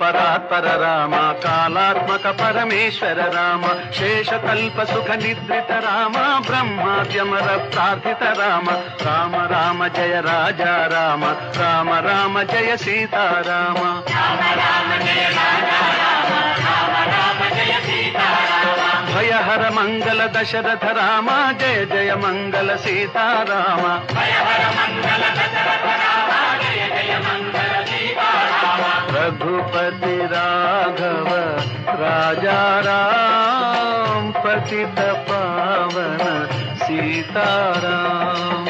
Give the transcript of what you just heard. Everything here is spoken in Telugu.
పరాత్పర రామ కాలాత్మక పరమేశ్వర రామ శేషకల్ప సుఖ నిద్రిత రామ బ్రహ్మాద్యమర ప్రార్థిత రామ రామ రామ జయ రాజా రామ రామ రామ జయ సీతారామ భయహర మంగళ దశరథ రామ జయ జయ మంగళ సీతారామ रघुपति राघव राजा राम पतित पावन सीताराम।